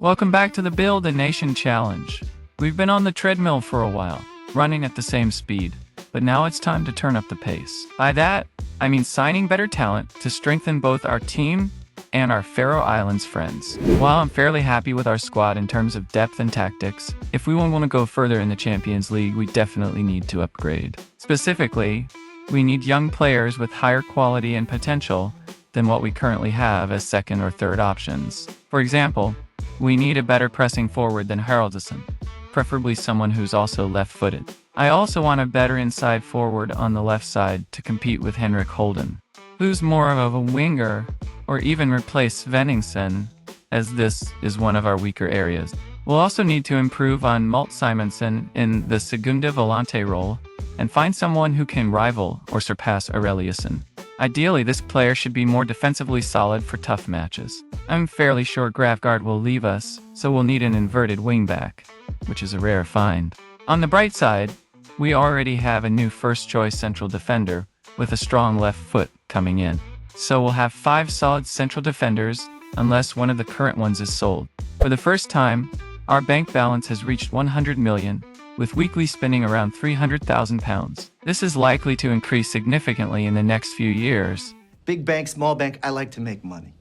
Welcome back to the Build a Nation Challenge. We've been on the treadmill for a while, running at the same speed, but now it's time to turn up the pace. By that, I mean signing better talent to strengthen both our team and our Faroe Islands friends. While I'm fairly happy with our squad in terms of depth and tactics, if we want to go further in the Champions League, we definitely need to upgrade. Specifically, we need young players with higher quality and potential than what we currently have as second or third options. For example, we need a better pressing forward than Haraldsson, preferably someone who's also left-footed. I also want a better inside forward on the left side to compete with Henrik Holden, who's more of a winger, or even replace Svenningsson, as this is one of our weaker areas. We'll also need to improve on Malt Simonsen in the Segunda Volante role and find someone who can rival or surpass Aureliusson. Ideally, this player should be more defensively solid for tough matches. I'm fairly sure Grafgard will leave us, so we'll need an inverted wingback, which is a rare find. On the bright side, we already have a new first-choice central defender with a strong left foot coming in. So we'll have 5 solid central defenders, unless one of the current ones is sold. For the first time, our bank balance has reached 100 million, with weekly spending around £300,000. This is likely to increase significantly in the next few years. Big bank, small bank, I like to make money.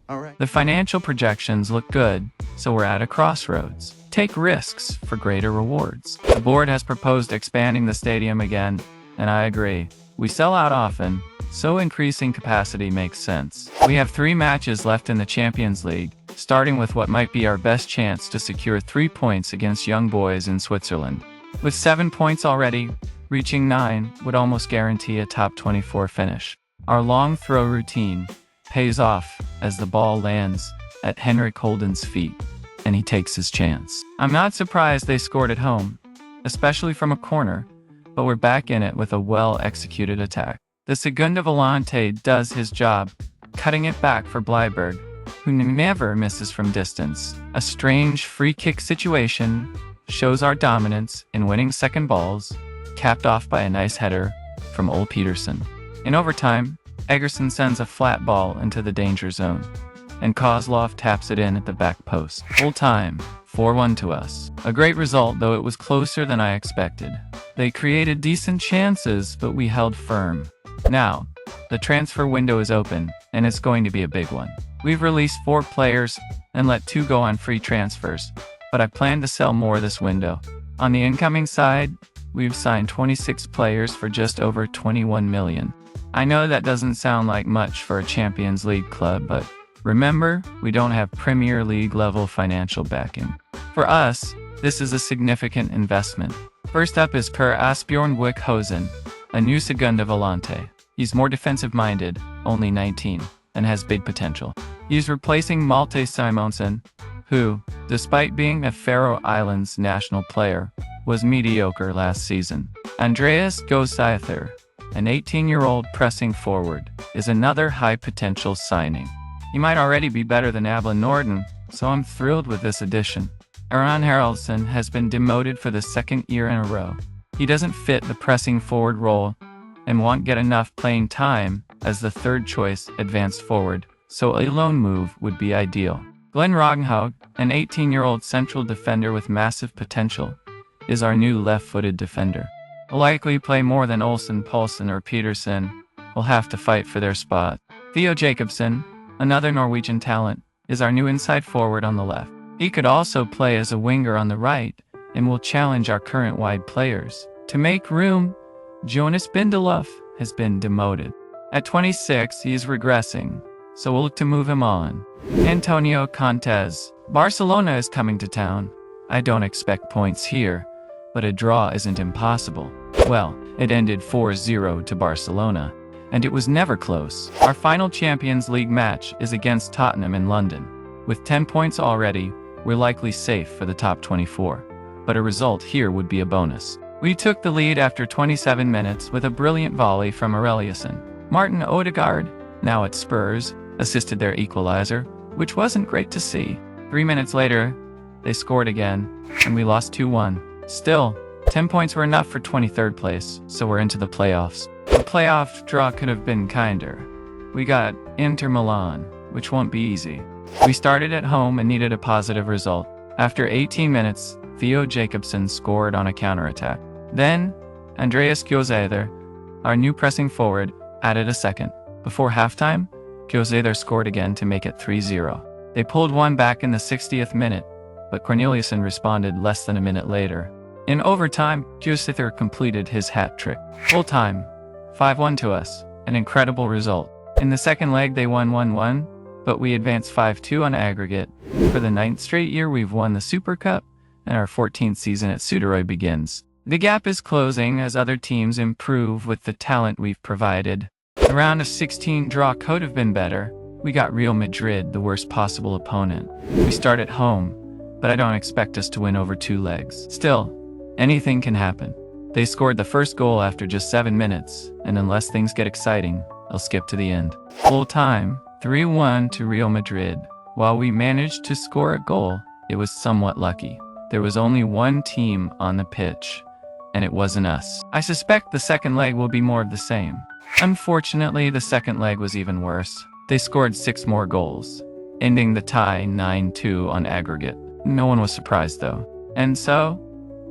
All right. The financial projections look good, so we're at a crossroads. Take risks for greater rewards. The board has proposed expanding the stadium again, and I agree. We sell out often, so increasing capacity makes sense. We have 3 matches left in the Champions League, starting with what might be our best chance to secure 3 points against Young Boys in Switzerland. With 7 points already, reaching 9 would almost guarantee a top 24 finish. Our long throw routine pays off as the ball lands at Henrik Holden's feet, and he takes his chance. I'm not surprised they scored at home, especially from a corner, but we're back in it with a well-executed attack. The Segunda Volante does his job, cutting it back for Bleiberg, who never misses from distance. A strange free kick situation shows our dominance in winning second balls, capped off by a nice header from Ole Peterson. In overtime, Egerson sends a flat ball into the danger zone, and Kozlov taps it in at the back post. Full time, 4-1 to us. A great result, though it was closer than I expected. They created decent chances, but we held firm. Now, the transfer window is open, and it's going to be a big one. We've released 4 players and let 2 go on free transfers, but I plan to sell more this window. On the incoming side, we've signed 26 players for just over 21 million. I know that doesn't sound like much for a Champions League club, but remember, we don't have Premier League level financial backing. For us, this is a significant investment. First up is Per Asbjorn Wickhosen, a new Segunda Volante. He's more defensive-minded, only 19, and has big potential. He's replacing Malte Simonsen, who, despite being a Faroe Islands national player, was mediocre last season. Andreas Gosither, an 18-year-old pressing forward, is another high-potential signing. He might already be better than Abla Norden, so I'm thrilled with this addition. Aron Haraldsson has been demoted for the 2nd year in a row. He doesn't fit the pressing forward role and won't get enough playing time as the third-choice advanced forward, so a loan move would be ideal. Glenn Roggenhaug, an 18-year-old central defender with massive potential, is our new left-footed defender. Will likely play more than Olsen, Paulsen, or Peterson. Will have to fight for their spot. Theo Jacobsen, another Norwegian talent, is our new inside forward on the left. He could also play as a winger on the right and will challenge our current wide players. To make room, Jonas Bindelof has been demoted. At 26, he is regressing, so we'll look to move him on. Antonio Contes. Barcelona is coming to town. I don't expect points here, but a draw isn't impossible. Well, it ended 4-0 to Barcelona, and it was never close. Our final Champions League match is against Tottenham in London. With 10 points already, we're likely safe for the top 24, but a result here would be a bonus. We took the lead after 27 minutes with a brilliant volley from Aureliusson. Martin Odegaard, now at Spurs, assisted their equalizer, which wasn't great to see. 3 minutes later, they scored again, and we lost 2-1. Still, 10 points were enough for 23rd place, so we're into the playoffs. The playoff draw could have been kinder. We got Inter Milan, which won't be easy. We started at home and needed a positive result. After 18 minutes, Theo Jacobsen scored on a counterattack. Then, Andreas Kjosæther, our new pressing forward, added a second. Before halftime, Kjosæther scored again to make it 3-0. They pulled one back in the 60th minute, but Corneliusson responded less than a minute later. In overtime, Kjosæther completed his hat trick. Full time, 5-1 to us, an incredible result. In the second leg they won 1-1, but we advanced 5-2 on aggregate. For the 9th straight year we've won the Super Cup, and our 14th season at Suduroy begins. The gap is closing as other teams improve with the talent we've provided. The round of 16 draw could have been better. We got Real Madrid, the worst possible opponent. We start at home, but I don't expect us to win over 2 legs. Still, anything can happen. They scored the first goal after just 7 minutes, and unless things get exciting, I'll skip to the end. Full time, 3-1 to Real Madrid. While we managed to score a goal, it was somewhat lucky. There was only one team on the pitch, and it wasn't us. I suspect the second leg will be more of the same. Unfortunately, the second leg was even worse. They scored 6 more goals, ending the tie 9-2 on aggregate. No one was surprised though. And so,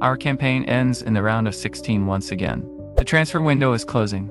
our campaign ends in the round of 16 once again. The transfer window is closing.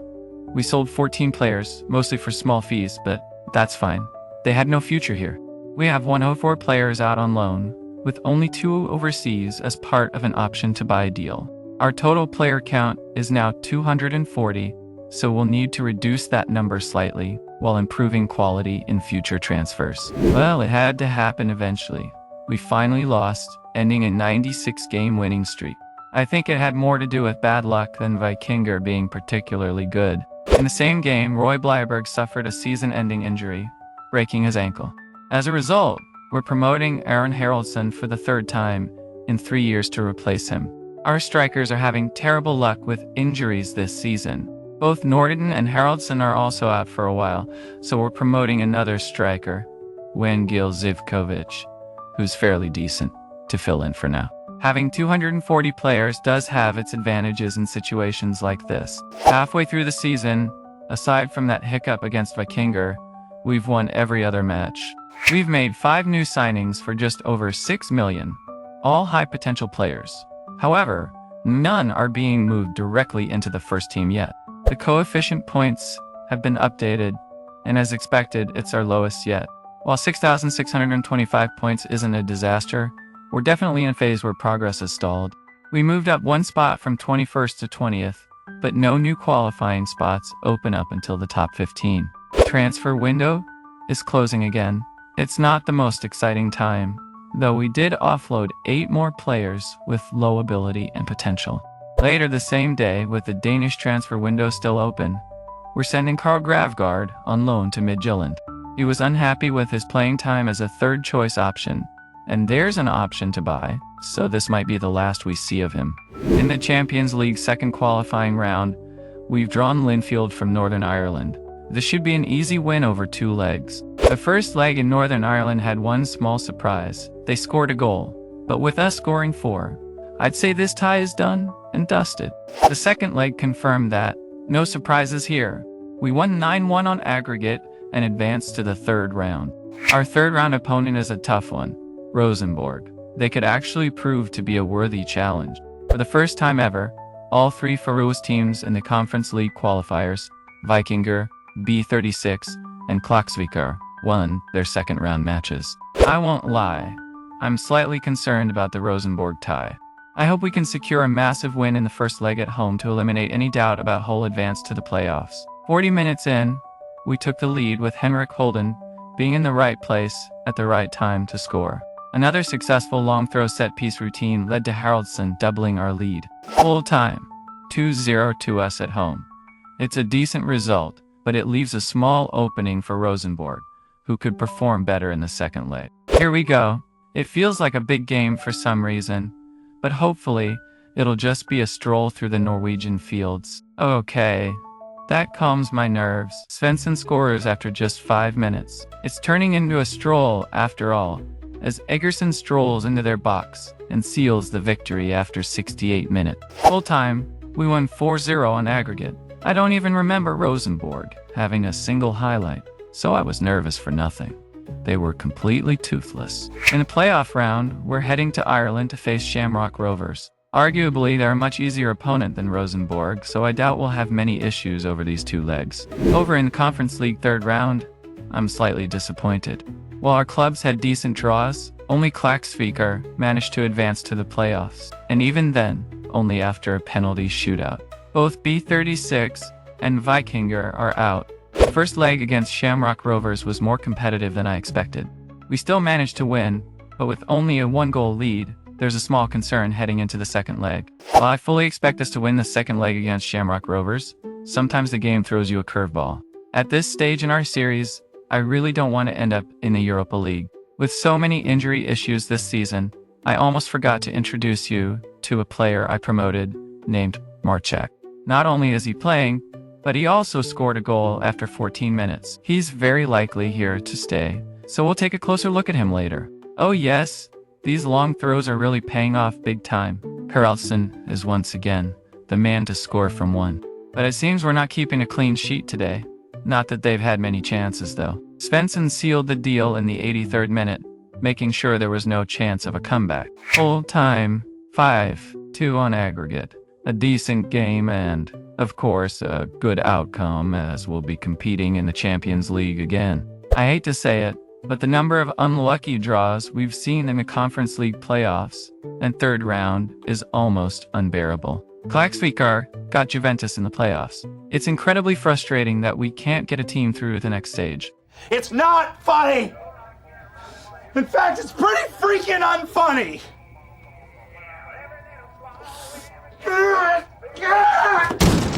We sold 14 players, mostly for small fees, but that's fine. They had no future here. We have 104 players out on loan, with only 2 overseas as part of an option to buy deal. Our total player count is now 240, so we'll need to reduce that number slightly while improving quality in future transfers. Well, it had to happen eventually. We finally lost, ending a 96-game winning streak. I think it had more to do with bad luck than Vikingur being particularly good. In the same game, Roy Bleiberg suffered a season-ending injury, breaking his ankle. As a result, we're promoting Aron Haraldsson for the 3rd time in 3 years to replace him. Our strikers are having terrible luck with injuries this season. Both Nordin and Haraldsson are also out for a while, so we're promoting another striker, Wangil Zivkovic, who's fairly decent, to fill in for now. Having 240 players does have its advantages in situations like this. Halfway through the season, aside from that hiccup against Vikingur, we've won every other match. We've made 5 new signings for just over 6 million, all high-potential players. However, none are being moved directly into the first team yet. The coefficient points have been updated, and as expected, it's our lowest yet. While 6,625 points isn't a disaster, we're definitely in a phase where progress has stalled. We moved up 1 spot from 21st to 20th, but no new qualifying spots open up until the top 15. Transfer window is closing again. It's not the most exciting time, though we did offload 8 more players with low ability and potential. Later the same day, with the Danish transfer window still open, we're sending Karl Gravgaard on loan to Midtjylland. He was unhappy with his playing time as a 3rd choice option, and there's an option to buy, so this might be the last we see of him. In the Champions League 2nd qualifying round, we've drawn Linfield from Northern Ireland. This should be an easy win over 2 legs. The first leg in Northern Ireland had one small surprise. They scored a goal, but with us scoring 4, I'd say this tie is done and dusted. The second leg confirmed that. No surprises here. We won 9-1 on aggregate and advanced to the 3rd round. Our 3rd round opponent is a tough one, Rosenborg. They could actually prove to be a worthy challenge. For the first time ever, all 3 Faroese teams in the Conference League qualifiers, Vikingur, B36, and Klaksvíkar, won their 2nd round matches. I won't lie, I'm slightly concerned about the Rosenborg tie. I hope we can secure a massive win in the first leg at home to eliminate any doubt about Hull advance to the playoffs. 40 minutes in, we took the lead with Henrik Holden being in the right place at the right time to score. Another successful long throw set-piece routine led to Haraldsson doubling our lead. Full time, 2-0 to us at home. It's a decent result, but it leaves a small opening for Rosenborg, who could perform better in the second leg. Here we go. It feels like a big game for some reason, but hopefully, it'll just be a stroll through the Norwegian fields. Okay, that calms my nerves. Svensson scores after just 5 minutes. It's turning into a stroll after all, as Eggerson strolls into their box and seals the victory after 68 minutes. Full time, we won 4-0 on aggregate. I don't even remember Rosenborg having a single highlight, so I was nervous for nothing. they were completely toothless. In the playoff round, we're heading to Ireland to face Shamrock Rovers. Arguably, they're a much easier opponent than Rosenborg, so I doubt we'll have many issues over these two legs. Over in the Conference League third round, I'm slightly disappointed. While our clubs had decent draws, only Klaksvíkar managed to advance to the playoffs, and even then, only after a penalty shootout. Both B36 and Vikingur are out. The first leg against Shamrock Rovers was more competitive than I expected. We still managed to win, but with only a one-goal lead, there's a small concern heading into the second leg. While I fully expect us to win the second leg against Shamrock Rovers, sometimes the game throws you a curveball. At this stage in our series, I really don't want to end up in the Europa League. With so many injury issues this season, I almost forgot to introduce you to a player I promoted named Marcek. Not only is he playing, but he also scored a goal after 14 minutes. He's very likely here to stay, so we'll take a closer look at him later. Oh yes, these long throws are really paying off big time. Karlsson is once again the man to score from one. But it seems we're not keeping a clean sheet today. Not that they've had many chances though. Svensson sealed the deal in the 83rd minute, making sure there was no chance of a comeback. Full time, 5-2 on aggregate. A decent game and, of course, a good outcome as we'll be competing in the Champions League again. I hate to say it, but the number of unlucky draws we've seen in the Conference League playoffs and third round is almost unbearable. Klaksvíkar got Juventus in the playoffs. It's incredibly frustrating that we can't get a team through to the next stage. It's not funny! In fact, it's pretty freaking unfunny!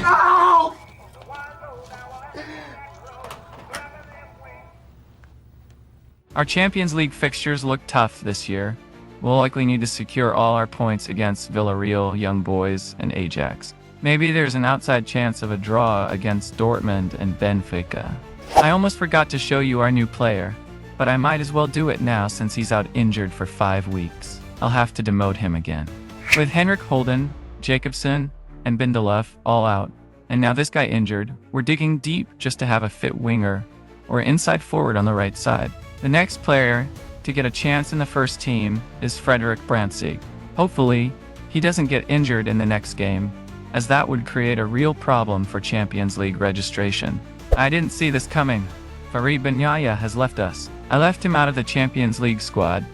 Ow! Our Champions League fixtures look tough this year. We'll likely need to secure all our points against Villarreal, Young Boys, and Ajax. Maybe there's an outside chance of a draw against Dortmund and Benfica. I almost forgot to show you our new player, but I might as well do it now since he's out injured for 5 weeks. I'll have to demote him again. With Henrik Holden, Jacobsen, and Bindelof all out, and now this guy injured, we're digging deep just to have a fit winger or inside forward on the right side. The next player to get a chance in the first team is Frederick Brandsig. Hopefully, he doesn't get injured in the next game, as that would create a real problem for Champions League registration. I didn't see this coming. Farid Benyaya has left us. I left him out of the Champions League squad,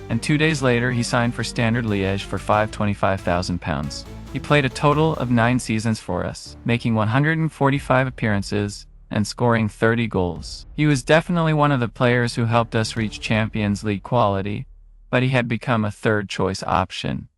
and 2 days later he signed for Standard Liège for £525,000. He played a total of 9 seasons for us, making 145 appearances and scoring 30 goals. He was definitely one of the players who helped us reach Champions League quality, but he had become a third-choice option,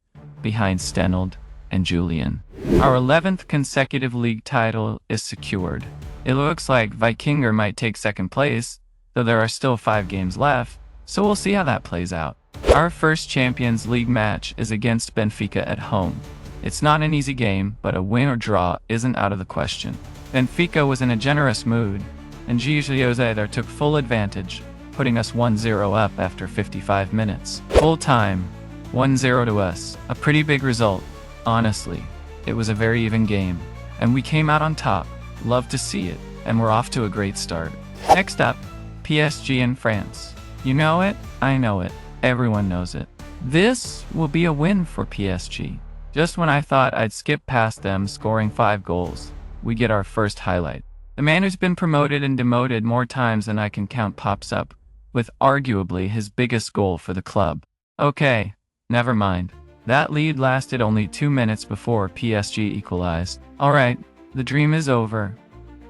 behind Stenold and Julian. Our 11th consecutive league title is secured. It looks like Vikingur might take second place, though there are still 5 games left, so we'll see how that plays out. Our first Champions League match is against Benfica at home. It's not an easy game, but a win or draw isn't out of the question. Benfica was in a generous mood, and Gigi there took full advantage, putting us 1-0 up after 55 minutes. Full time, 1-0 to us. A pretty big result, honestly. It was a very even game, and we came out on top. Love to see it, and we're off to a great start. Next up, PSG in France. You know it, I know it, everyone knows it. This will be a win for PSG. Just when I thought I'd skip past them scoring 5 goals, we get our first highlight. The man who's been promoted and demoted more times than I can count pops up, with arguably his biggest goal for the club. Okay, never mind. That lead lasted only 2 minutes before PSG equalized. Alright, the dream is over.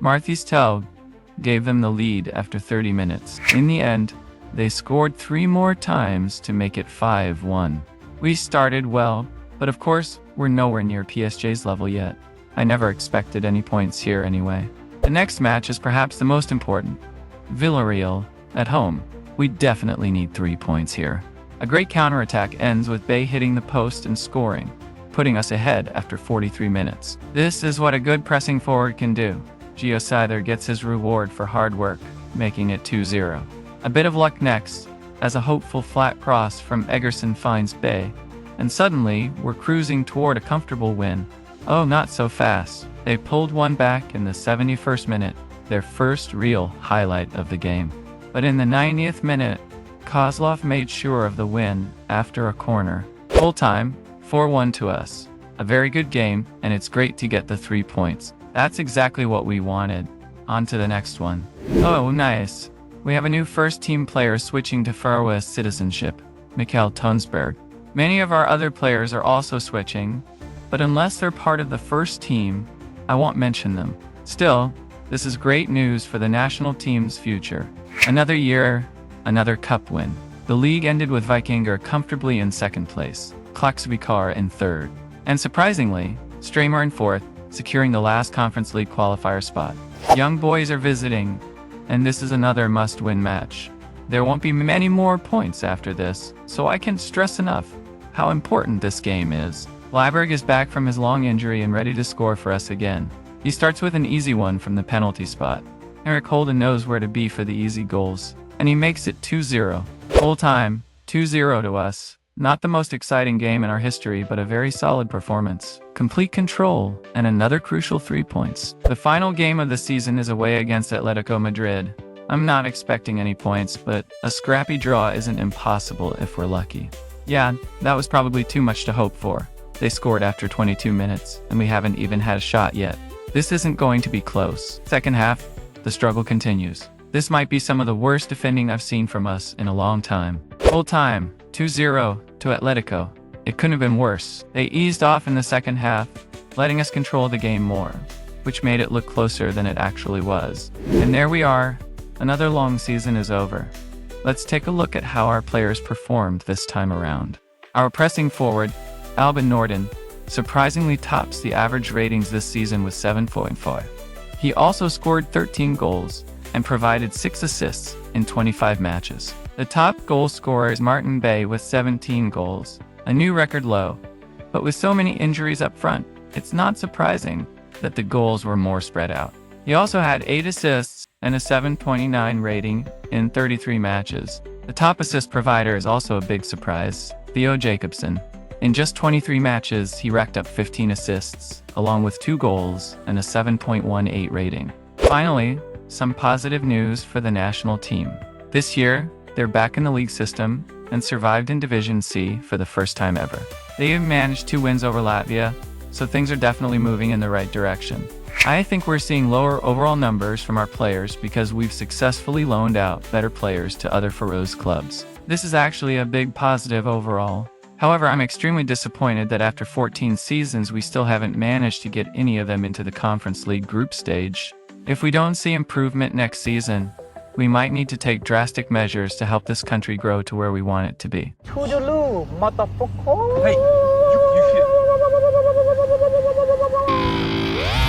Martys Telg gave them the lead after 30 minutes. In the end, they scored 3 more times to make it 5-1. We started well, but of course, we're nowhere near PSG's level yet. I never expected any points here anyway. The next match is perhaps the most important. Villarreal, at home. We definitely need 3 points here. A great counterattack ends with Bay hitting the post and scoring, putting us ahead after 43 minutes. This is what a good pressing forward can do. Gio Seither gets his reward for hard work, making it 2-0. A bit of luck next, as a hopeful flat cross from Egerson finds Bay, and suddenly we're cruising toward a comfortable win. Oh, not so fast. They pulled one back in the 71st minute, their first real highlight of the game. but in the 90th minute, Kozlov made sure of the win after a corner. Full time, 4-1 to us. A very good game, and it's great to get the 3 points. That's exactly what we wanted. On to the next one. Oh, nice. We have a new first-team player switching to Faroese citizenship, Mikael Tonsberg. Many of our other players are also switching, but unless they're part of the first team, I won't mention them. Still, this is great news for the national team's future. Another year, another cup win. The league ended with Vikingur comfortably in second place, Klaksvikar in third, and surprisingly, Stramer in fourth, securing the last Conference League qualifier spot. Young boys are visiting, and this is another must-win match. There won't be many more points after this, so I can't stress enough how important this game is. Liberg is back from his long injury and ready to score for us again. He starts with an easy one from the penalty spot. Eric Holden knows where to be for the easy goals, and he makes it 2-0. Full time, 2-0 to us. Not the most exciting game in our history, but a very solid performance. Complete control, and another crucial 3 points. The final game of the season is away against Atletico Madrid. I'm not expecting any points, but a scrappy draw isn't impossible if we're lucky. Yeah, that was probably too much to hope for. They scored after 22 minutes, and we haven't even had a shot yet. This isn't going to be close. Second half, the struggle continues. This might be some of the worst defending I've seen from us in a long time. Full time, 2-0 to Atletico. It couldn't have been worse. They eased off in the second half, letting us control the game more, which made it look closer than it actually was. And there we are. Another long season is over. Let's take a look at how our players performed this time around. Our pressing forward, Albin Norden, surprisingly tops the average ratings this season with 7.5. He also scored 13 goals and provided 6 assists in 25 matches. The top goal scorer is Martin Bay with 17 goals, a new record low. But with so many injuries up front, it's not surprising that the goals were more spread out. He also had 8 assists and a 7.9 rating in 33 matches. The top assist provider is also a big surprise, Theo Jacobsen. In just 23 matches, he racked up 15 assists, along with 2 goals and a 7.18 rating. Finally, some positive news for the national team. This year, they're back in the league system and survived in Division C for the first time ever. They have managed 2 wins over Latvia, so things are definitely moving in the right direction. I think we're seeing lower overall numbers from our players because we've successfully loaned out better players to other Faroese clubs. This is actually a big positive overall. However, I'm extremely disappointed that after 14 seasons we still haven't managed to get any of them into the Conference League group stage. If we don't see improvement next season, we might need to take drastic measures to help this country grow to where we want it to be. Toodaloo, motherfucker!